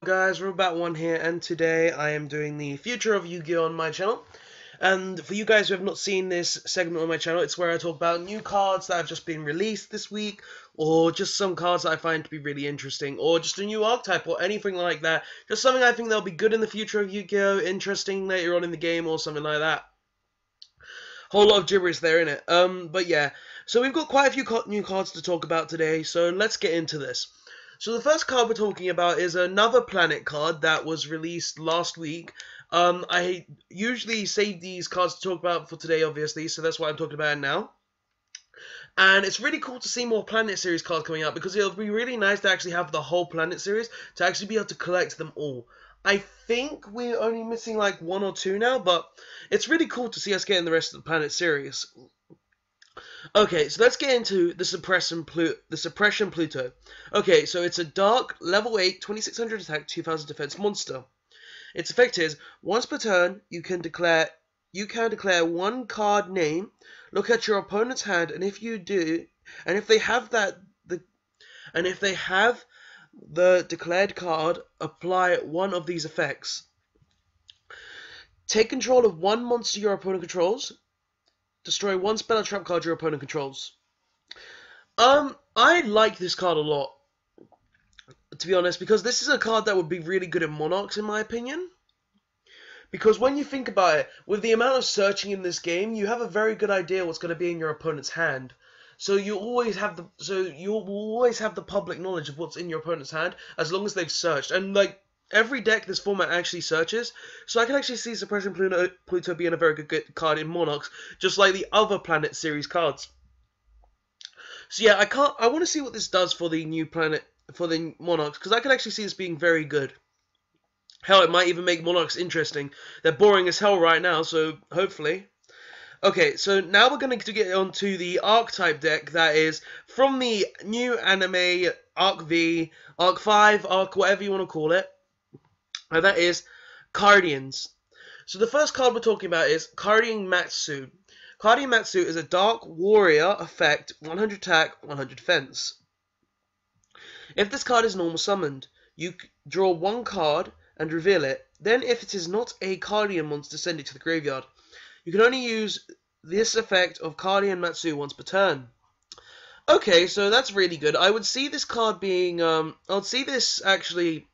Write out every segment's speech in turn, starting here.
Guys, Robot1 here, and today I am doing the Future of Yu-Gi-Oh! On my channel. And for you guys who have not seen this segment on my channel, it's where I talk about new cards that have just been released this week, or just some cards that I find to be really interesting, or just a new archetype, or anything like that. Just something I think that'll be good in the future of Yu-Gi-Oh! Interesting later on in the game, or something like that. Whole lot of gibberish there, innit? But yeah, so we've got quite a few new cards to talk about today, so let's get into this. So the first card we're talking about is another planet card that was released last week. I usually save these cards to talk about for today, obviously, so that's why I'm talking about it now. And it's really cool to see more Planet Series cards coming out, because it'll be really nice to actually have the whole Planet Series, to actually be able to collect them all. I think we're only missing like 1 or 2 now, but it's really cool to see us getting the rest of the Planet Series. Okay, so let's get into the Suppression Pluto. Okay, so it's a dark, level 8, 2600 attack, 2000 defense monster. Its effect is, once per turn, you can declare one card name, look at your opponent's hand, and if they have the declared card, apply one of these effects. Take control of one monster your opponent controls. Destroy one spell or trap card your opponent controls. I like this card a lot, to be honest, because this is a card that would be really good in Monarchs, in my opinion. Because when you think about it, with the amount of searching in this game, you have a very good idea what's going to be in your opponent's hand. So you will always have the public knowledge of what's in your opponent's hand, as long as they've searched. And like, every deck this format actually searches, so I can actually see Suppression Pluto being a very good card in Monarchs, just like the other Planet Series cards. So yeah, I want to see what this does for the new planet, for the Monarchs, because I can actually see this being very good. Hell, it might even make Monarchs interesting. They're boring as hell right now, so hopefully. Okay, so now we're going to get on to the Archetype deck that is from the new anime Arc V, Arc 5, Arc whatever you want to call it. And that is Cardans. So the first card we're talking about is Cardian Matsu. Cardian Matsu is a Dark Warrior effect, 100 attack, 100 defense. If this card is normal summoned, you draw one card and reveal it. Then if it is not a Cardian monster, send it to the graveyard. You can only use this effect of Cardian Matsu once per turn. Okay, so that's really good. I would see this card being, I would see this actually...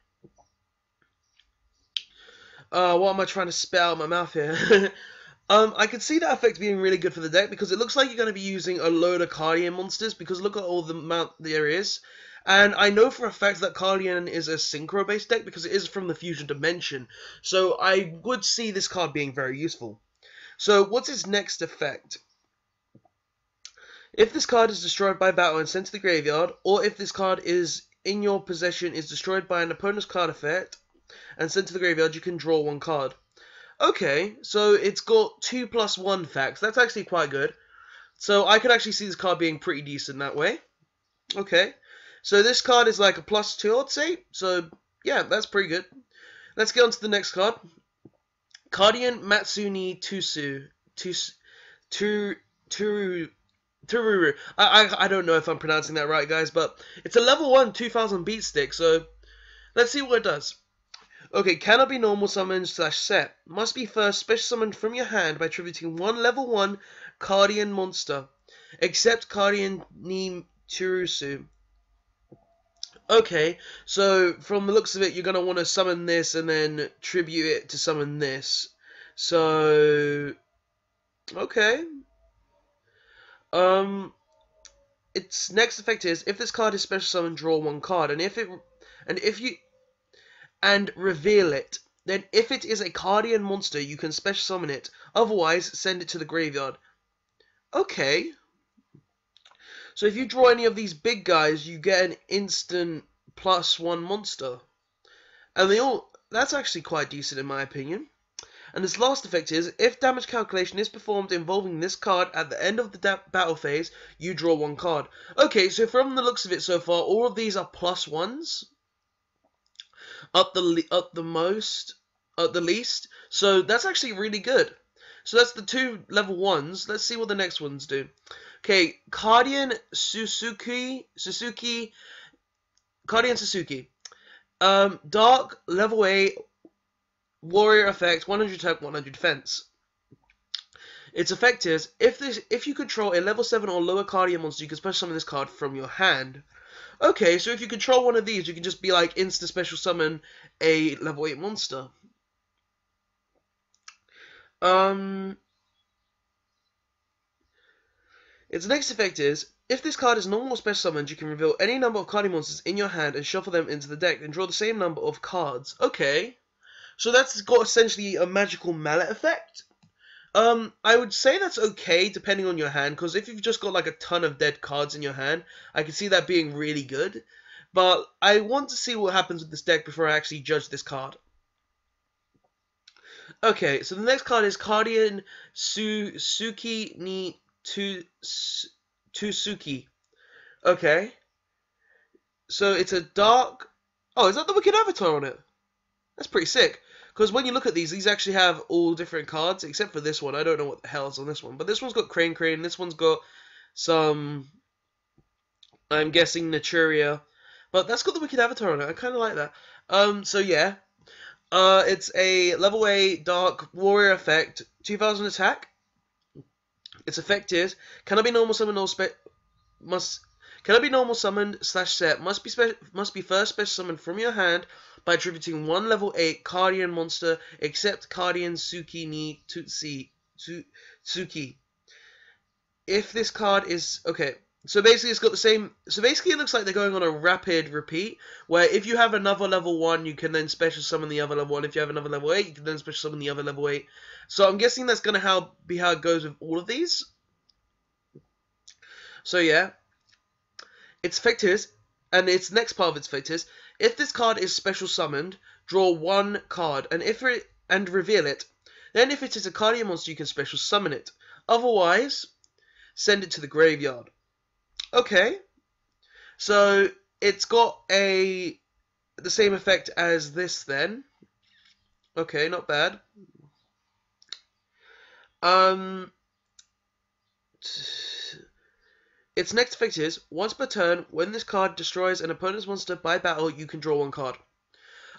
what am I trying to spit out of my mouth here? I could see that effect being really good for the deck, because it looks like you're going to be using a load of Cardian monsters, because look at all the amount there is. And I know for a fact that Cardian is a Synchro-based deck, because it is from the Fusion Dimension. So I would see this card being very useful. So what's its next effect? If this card is destroyed by battle and sent to the graveyard, or if this card is in your possession is destroyed by an opponent's card effect, and sent to the graveyard, you can draw one card. Okay, so it's got 2+1 facts. That's actually quite good. So I could actually see this card being pretty decent that way. Okay, so this card is like a +2, I'd say. So yeah, that's pretty good. Let's get on to the next card. Cardian Matsuni Tururu. I don't know if I'm pronouncing that right, guys, but it's a level 1 2000 beat stick. So let's see what it does. Okay, cannot be normal summoned / set. Must be first special summoned from your hand by tributing one level 1 Cardian monster, except Cardian ni Turusu. Okay, so from the looks of it, you're going to want to summon this and then tribute it to summon this. So, okay. Its next effect is, if this card is special summoned, draw one card, and reveal it. Then if it is a Cardian monster, you can special summon it. Otherwise, send it to the graveyard. Okay. So if you draw any of these big guys, you get an instant +1 monster. And that's actually quite decent in my opinion. And this last effect is, if damage calculation is performed involving this card at the end of the battle phase, you draw one card. Okay, so from the looks of it so far, all of these are +1s. Up the most. at the least. So that's actually really good. So that's the 2 level 1s. Let's see what the next ones do. Okay, Cardian Suzuki. Cardian Suzuki. Dark, level 8, warrior effect, 100 attack, 100 defense. Its effect is, if you control a level 7 or lower Cardian monster, you can special summon this card from your hand. Okay, so if you control one of these, you can just be like, insta special summon a level 8 monster. Its next effect is, if this card is normal or special summoned, you can reveal any number of Cardian monsters in your hand and shuffle them into the deck and draw the same number of cards. Okay, so that's got essentially a magical mallet effect. I would say that's okay depending on your hand, because if you've just got like a ton of dead cards in your hand, I can see that being really good. But I want to see what happens with this deck before I actually judge this card. Okay, so the next card is Cardian Suzuki ni Tsuki. Okay. So it's a dark... Oh, is that the Wicked Avatar on it? That's pretty sick. Because when you look at these actually have all different cards, except for this one. I don't know what the hell's on this one. But this one's got Crane, this one's got some... I'm guessing Naturia. But that's got the Wicked Avatar on it. I kind of like that. So yeah. It's a level 8 Dark Warrior effect, 2000 attack. Its effect is, cannot be normal summoned or cannot be normal summoned / set. Must be first special summoned from your hand by attributing 1 level 8 Cardian monster except Cardian Suki ni Tsuki. If this card is okay, so basically it's got the same. So basically it looks like they're going on a rapid repeat, where if you have another level 1, you can then special summon the other level 1. If you have another level 8, you can then special summon the other level 8. So I'm guessing that's gonna be how it goes with all of these. So yeah, its effect is, and its next part of its effect is, if this card is special summoned, draw 1 card, and reveal it. Then if it is a Cardian monster, you can special summon it. Otherwise, send it to the graveyard. Okay, so it's got the same effect as this then. Okay, not bad. Its next effect is, once per turn, when this card destroys an opponent's monster by battle, you can draw 1 card.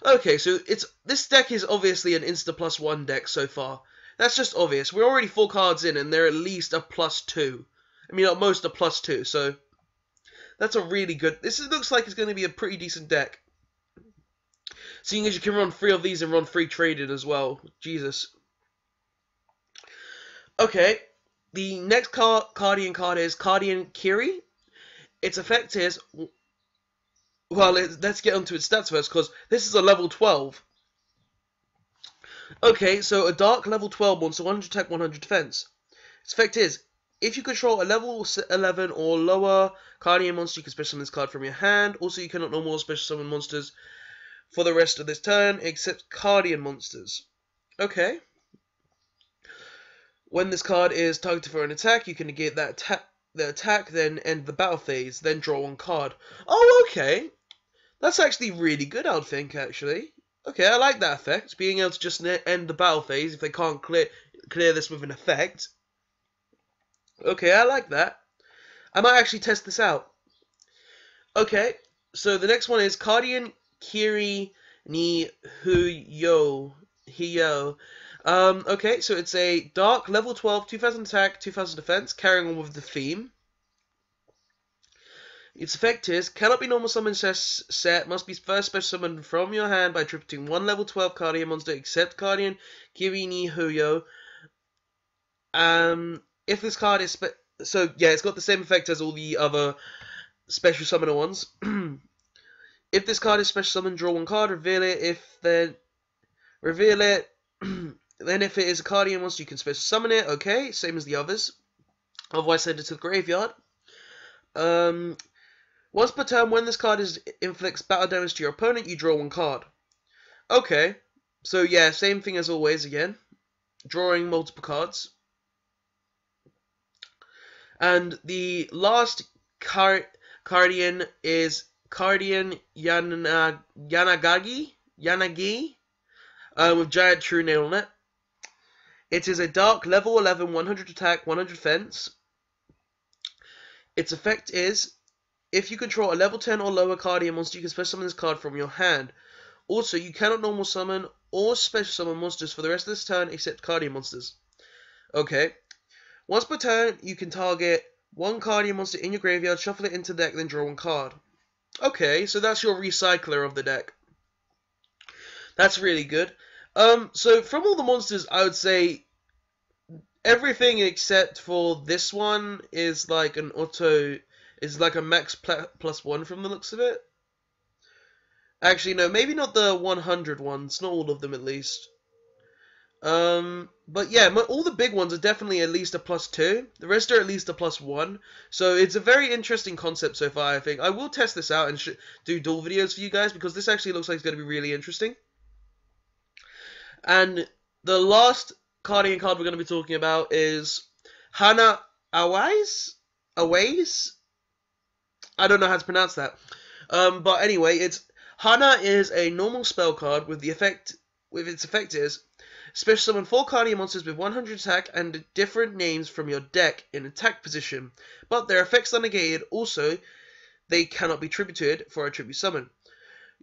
Okay, so this deck is obviously an insta +1 deck so far. That's just obvious. We're already 4 cards in, and they're at least a +2. I mean, at most a +2, so that's a really good... This looks like it's going to be a pretty decent deck. Seeing as you can run 3 of these and run 3 traded as well. Jesus. Okay, the next Cardian card is Cardian Kiri. Its effect is... Well, let's get onto its stats first, because this is a level 12. Okay, so a dark level 12 monster, 100 attack, 100 defense. Its effect is, if you control a level 11 or lower Cardian monster, you can special summon this card from your hand. Also, you cannot normal special summon monsters for the rest of this turn, except Cardian monsters. Okay. When this card is targeted for an attack, you can negate the attack, then end the battle phase, then draw 1 card. Oh, okay. That's actually really good, I would think, actually. Okay, I like that effect. Being able to just end the battle phase if they can't clear this with an effect. Okay, I like that. I might actually test this out. Okay, so the next one is Cardian Kiri ni Yugioh. Okay, so it's a dark level 12, 2000 attack, 2000 defense, carrying on with the theme. Its effect is, cannot be normal summon set, must be first special summoned from your hand by attributing 1 level 12 Cardian monster except Cardian Kiri ni Yugioh. If this card is so yeah, it's got the same effect as all the other special summoner ones. If this card is special summoned, draw 1 card, reveal it. Then if it is a Cardian monster, you can special summon it. Okay, same as the others. Otherwise, send it to the graveyard. Once per turn, when this card inflicts battle damage to your opponent, you draw 1 card. Okay, so yeah, same thing as always again. Drawing multiple cards. And the last Cardian is Cardian Yanagi. with Giant True Nail on it. It is a dark level 11, 100 attack, 100 defense. Its effect is, if you control a level 10 or lower Cardian monster, you can special summon this card from your hand. Also, you cannot normal summon or special summon monsters for the rest of this turn except Cardian monsters. Okay. Once per turn, you can target one Cardian monster in your graveyard, shuffle it into the deck, then draw one card. Okay, so that's your recycler of the deck. That's really good. So from all the monsters, I would say everything except for this one is like an auto, is like a max +1 from the looks of it. Actually, no, maybe not the 100 ones, not all of them at least. But yeah, all the big ones are definitely at least a +2. The rest are at least a +1. So it's a very interesting concept so far, I think. I will test this out and do duel videos for you guys because this actually looks like it's going to be really interesting. And the last Cardian card we're going to be talking about is Hana Aways? I don't know how to pronounce that. But anyway, Hana is a normal spell card with its effect is special summon 4 Cardian monsters with 100 attack and different names from your deck in attack position, but their effects are negated. Also, they cannot be tributed for a tribute summon.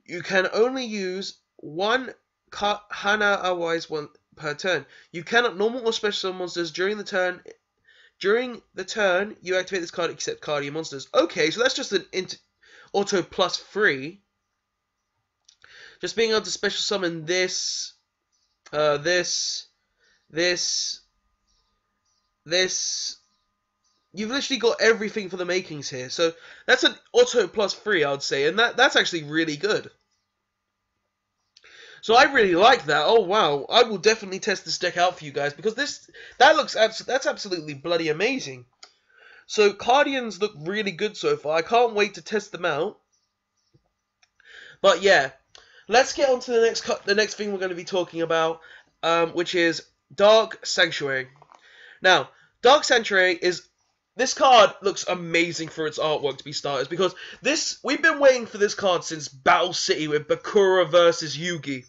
You can only use one Hana Awais one per turn. You cannot normal or special summon monsters during the turn. During the turn, you activate this card except Cardian monsters. Okay, so that's just an auto +3. Just being able to special summon this, this. You've literally got everything for the makings here. So that's an auto +3, I would say, and that's actually really good. So I really like that. Oh wow, I will definitely test this deck out for you guys because that's absolutely bloody amazing. So Cardians look really good so far. I can't wait to test them out. But yeah, let's get on to the next thing we're going to be talking about, which is Dark Sanctuary. Now, Dark Sanctuary this card looks amazing for its artwork, to be starters, because we've been waiting for this card since Battle City with Bakura versus Yugi.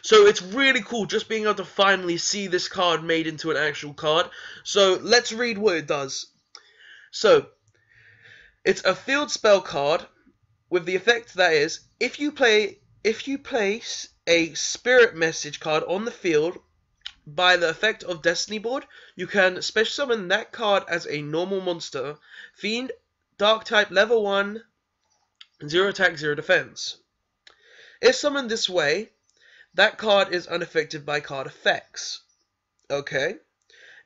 So it's really cool just being able to finally see this card made into an actual card. So let's read what it does. So it's a field spell card with the effect that is, if you place a spirit message card on the field by the effect of Destiny Board, you can special summon that card as a normal monster, Fiend, Dark type, level 1, 0 attack, 0 defense. If summoned this way, that card is unaffected by card effects. Okay?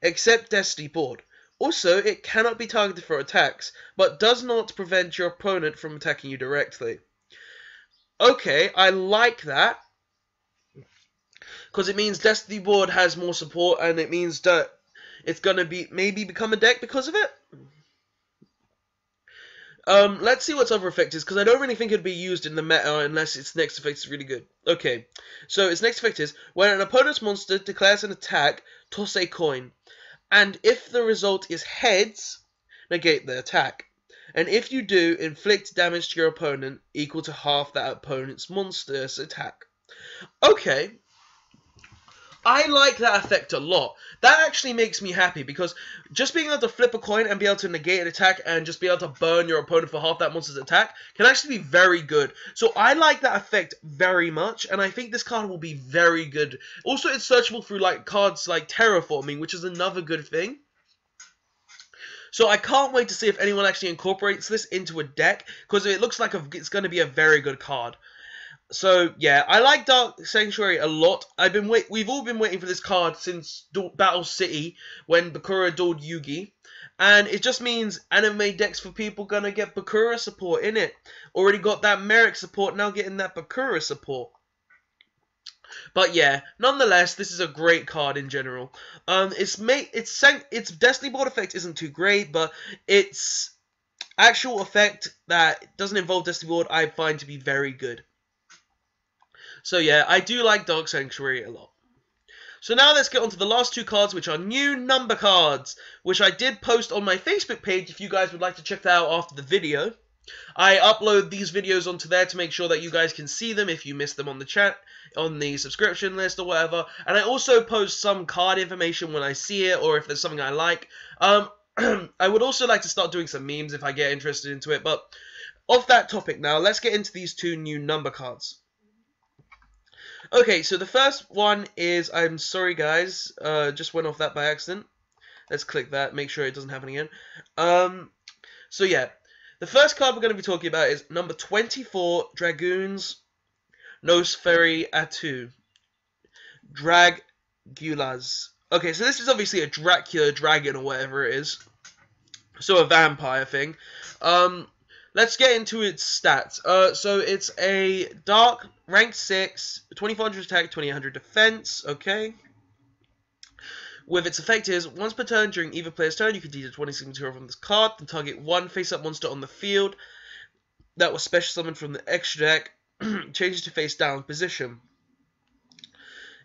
Except Destiny Board. Also, it cannot be targeted for attacks, but does not prevent your opponent from attacking you directly. Okay, I like that. Because it means Destiny Board has more support, and it means that it's going to maybe become a deck because of it. Let's see what its other effect is, because I don't really think it'd be used in the meta unless its next effect is really good. Okay, so its next effect is, when an opponent's monster declares an attack, toss a coin. And if the result is heads, negate the attack. And if you do, inflict damage to your opponent equal to half that opponent's monster's attack. Okay. I like that effect a lot. That actually makes me happy because just being able to flip a coin and be able to negate an attack and just be able to burn your opponent for half that monster's attack can actually be very good. So I like that effect very much, and I think this card will be very good. Also, it's searchable through like cards like Terraforming, which is another good thing. So I can't wait to see if anyone actually incorporates this into a deck, because it looks like it's going to be a very good card. So, yeah, I like Dark Sanctuary a lot. We've all been waiting for this card since Battle City, when Bakura dueled Yugi. And it just means anime decks for people gonna get Bakura support in it. Already got that Merrick support, now getting that Bakura support. But yeah, nonetheless, this is a great card in general. Its Destiny Board effect isn't too great, but its actual effect that doesn't involve Destiny Board I find to be very good. So yeah, I do like Dark Sanctuary a lot. So now let's get on to the last two cards, which are new number cards, which I did post on my Facebook page if you guys would like to check that out after the video. I upload these videos onto there to make sure that you guys can see them if you missed them on the chat, on the subscription list or whatever. And I also post some card information when I see it or if there's something I like. I would also like to start doing some memes if I get interested into it. But off that topic now, let's get into these two new number cards. Okay, so the first one is, I'm sorry guys, just went off that by accident. Let's click that, make sure it doesn't happen again. So yeah, the first card we're going to be talking about is number 24, Dragoons Nosferatu. Dragulas. Okay, so this is obviously a Dracula dragon or whatever it is. So a vampire thing. Let's get into its stats. So it's a dark, rank 6, 2400 attack, 2800 defense, okay. With its effect is, once per turn during either player's turn, you can deal 26 material from this card, then target one face-up monster on the field that was special summoned from the extra deck, changes to face-down position.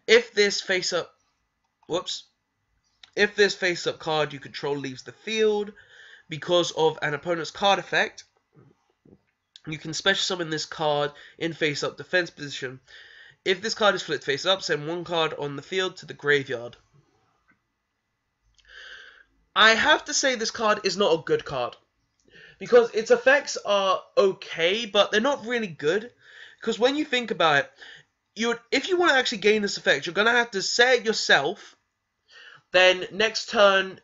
If this face-up card you control leaves the field because of an opponent's card effect, you can special summon this card in face-up defense position. If this card is flipped face-up, send one card on the field to the graveyard. I have to say this card is not a good card, because its effects are okay, but they're not really good. Because when you think about it, if you want to actually gain this effect, you're going to have to set it yourself, then next turn,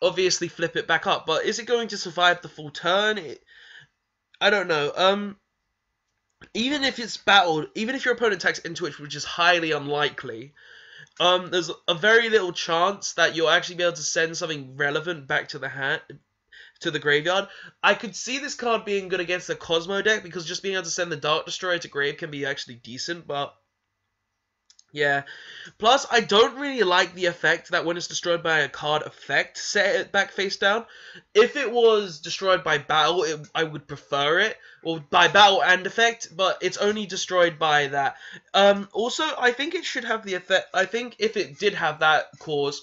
obviously flip it back up. But is it going to survive the full turn? I don't know. Even if it's battled, even if your opponent attacks into it, which is highly unlikely, there's a very little chance that you'll actually be able to send something relevant back to the graveyard. I could see this card being good against the Cosmo deck, because just being able to send the Dark Destroyer to grave can be actually decent, but yeah. Plus, I don't really like the effect that when it's destroyed by a card effect, set it back face down. If it was destroyed by battle, I would prefer it, or by battle and effect, but it's only destroyed by that. Also, I think it should have the effect, I think if it did have that cause,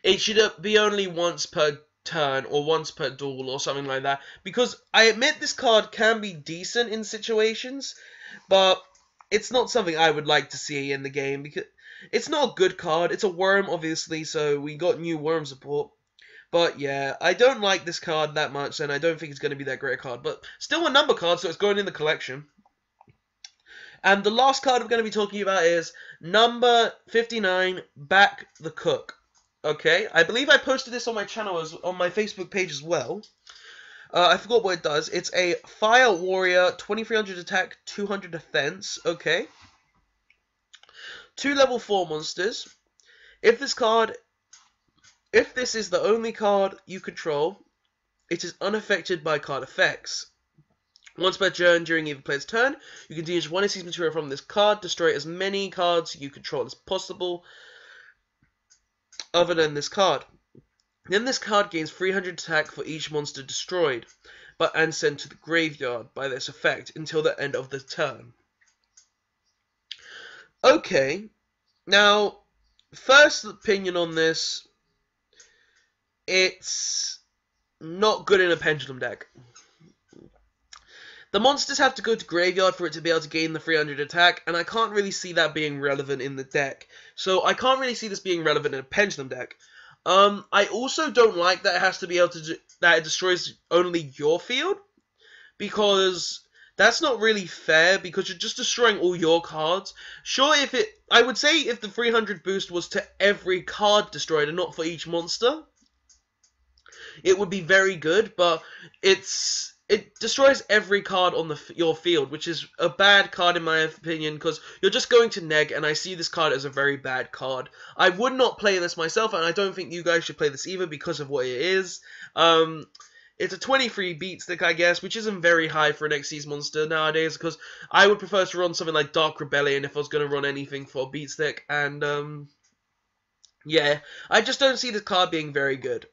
it should be only once per turn, or once per duel, or something like that, because I admit this card can be decent in situations, but it's not something I would like to see in the game, because it's not a good card. It's a worm, obviously, so we got new worm support. But yeah, I don't like this card that much, and I don't think it's going to be that great a card. But still a number card, so it's going in the collection. And the last card we're going to be talking about is number 59, Back the Cook. Okay, I believe I posted this on my channel, on my Facebook page as well. I forgot what it does. It's a Fire Warrior, 2300 attack, 200 defense. Okay. 2 level 4 monsters. If this is the only card you control, it is unaffected by card effects. Once per turn during either player's turn, you can deal 1 of material from this card, destroy as many cards you control as possible, other than this card. Then this card gains 300 attack for each monster destroyed, and sent to the graveyard by this effect until the end of the turn. Okay, now, first opinion on this, it's not good in a pendulum deck. The monsters have to go to graveyard for it to be able to gain the 300 attack, and I can't really see that being relevant in the deck. So I can't really see this being relevant in a pendulum deck. I also don't like that it has to be able to that it destroys only your field, because that's not really fair, because you're just destroying all your cards. Sure, I would say if the 300 boost was to every card destroyed and not for each monster, it would be very good, but it destroys every card on your field, which is a bad card in my opinion, because you're just going to neg, and I see this card as a very bad card. I would not play this myself, and I don't think you guys should play this either because of what it is. It's a 23 beat stick, I guess, which isn't very high for an Xyz monster nowadays, because I would prefer to run something like Dark Rebellion if I was going to run anything for a beat stick, and yeah, I just don't see this card being very good.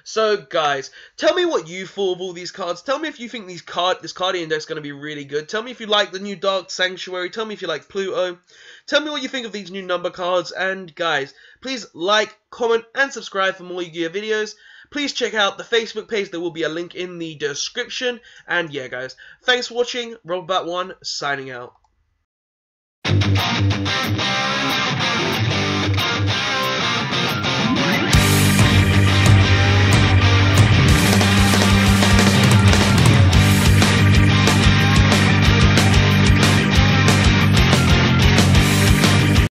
So, guys, tell me what you thought of all these cards. Tell me if you think this card index is going to be really good. Tell me if you like the new Dark Sanctuary. Tell me if you like Pluto. Tell me what you think of these new number cards. And, guys, please like, comment, and subscribe for more Yu-Gi-Oh videos. please check out the Facebook page. There will be a link in the description. And yeah, guys, thanks for watching. Robert1 signing out.